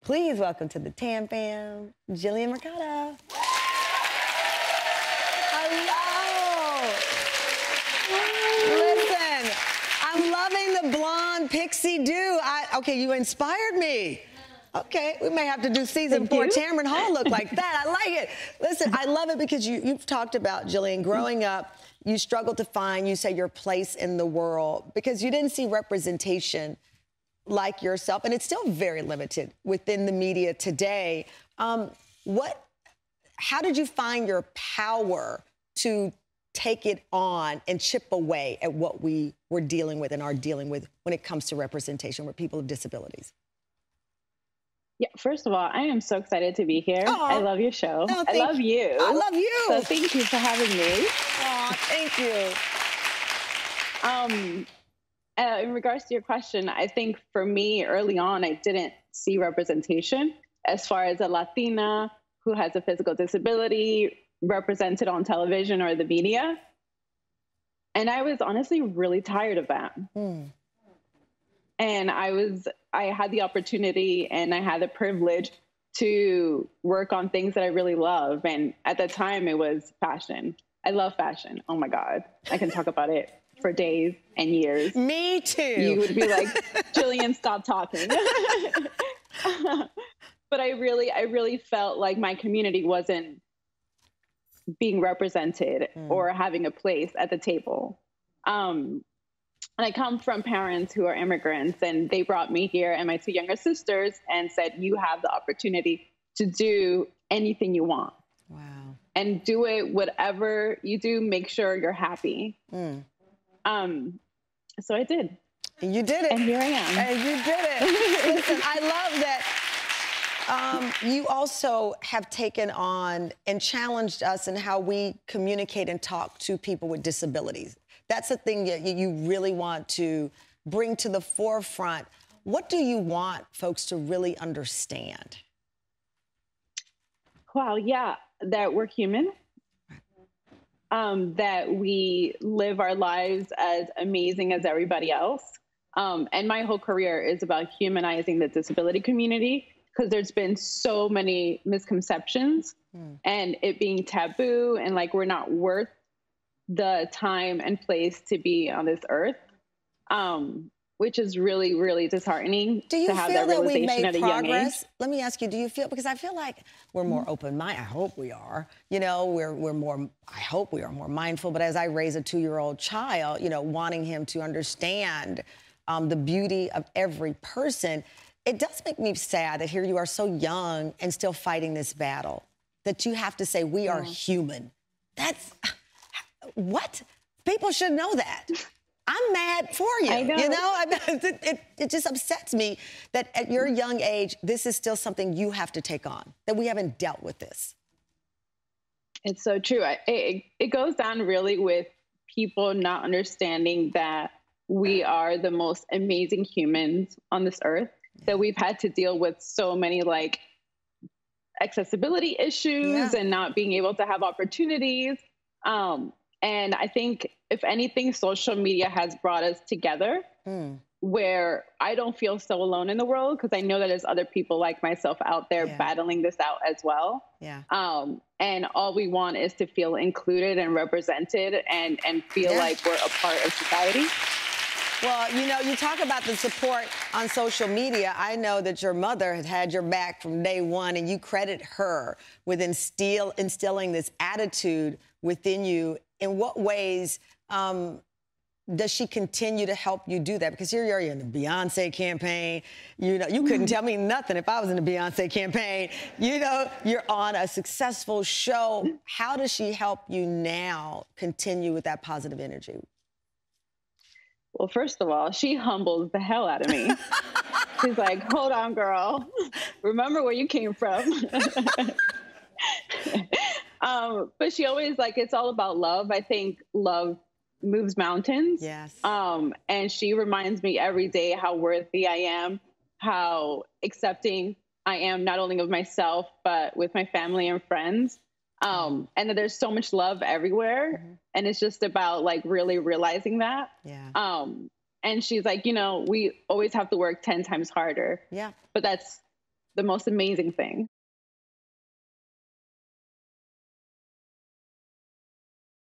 Please welcome to the Tam Fam, Jillian Mercado. Hello. Listen, I'm loving the blonde pixie do. Okay, you inspired me. Okay, we may have to do season 4 Tamron Hall look like that. I like it. Listen, I love it because you've talked about, Jillian, growing up, you struggled to find, you say, your place in the world because you didn't see representation like yourself, and it's still very limited within the media today. How did you find your power to take it on and chip away at what we were dealing with and are dealing with when it comes to representation with people with disabilities? Yeah, first of all, I am so excited to be here. Aww. I love your show. Oh, I love you. I love you. So thank you for having me. Aw, thank you. In regards to your question, I think for me, early on, I didn't see representation as far as a Latina who has a physical disability represented on television or the media. And I was honestly really tired of that. And I had the opportunity and I had the privilege to work on things that I really love. And at the time it was fashion. I love fashion. Oh my God. I can talk about it for days and years. Me too. You would be like, Jillian, stop talking. But I really felt like my community wasn't being represented or having a place at the table. And I come from parents who are immigrants, and they brought me here and my 2 younger sisters and said, you have the opportunity to do anything you want. Wow. And do it, whatever you do, make sure you're happy. So I did. And you did it. And here I am. And you did it. Listen, I love that you also have taken on and challenged us in how we communicate and talk to people with disabilities. That's the thing that you really want to bring to the forefront. What do you want folks to really understand? Well, yeah, that we're human, that we live our lives as amazing as everybody else. And my whole career is about humanizing the disability community because there's been so many misconceptions and it being taboo and like we're not worth the time and place to be on this earth, which is really, really disheartening. Do you to have feel that we realization made at a young age. progress? Let me ask you, do you feel, because I feel like we're more open-minded. I hope we are. You know, we're more, I hope we are more mindful. But as I raise a 2-year-old child, you know, wanting him to understand the beauty of every person, it does make me sad that here you are so young and still fighting this battle, that you have to say we are human. That's... What? People should know that. I'm mad for you. I know. You know, it just upsets me that at your young age, this is still something you have to take on, that we haven't dealt with this. It's so true. It goes down really with people not understanding that we are the most amazing humans on this earth, that we've had to deal with so many like accessibility issues and not being able to have opportunities. And I think, if anything, social media has brought us together where I don't feel so alone in the world because I know that there's other people like myself out there battling this out as well. And all we want is to feel included and represented and feel like we're a part of society. Well, you know, you talk about the support on social media. I know that your mother has had your back from day one, and you credit her with instilling this attitude within you. In what ways does she continue to help you do that? Because here you are in the Beyonce campaign. You know, you couldn't tell me nothing if I was in the Beyonce campaign. You know, you're on a successful show. How does she help you now continue with that positive energy? Well, first of all, she humbles the hell out of me. She's like, hold on, girl. Remember where you came from. But she always like, it's all about love. I think love moves mountains. Yes. And she reminds me every day how worthy I am, how accepting I am, not only of myself, but with my family and friends. And that there's so much love everywhere. And it's just about like really realizing that. And she's like, you know, we always have to work 10 times harder. But that's the most amazing thing.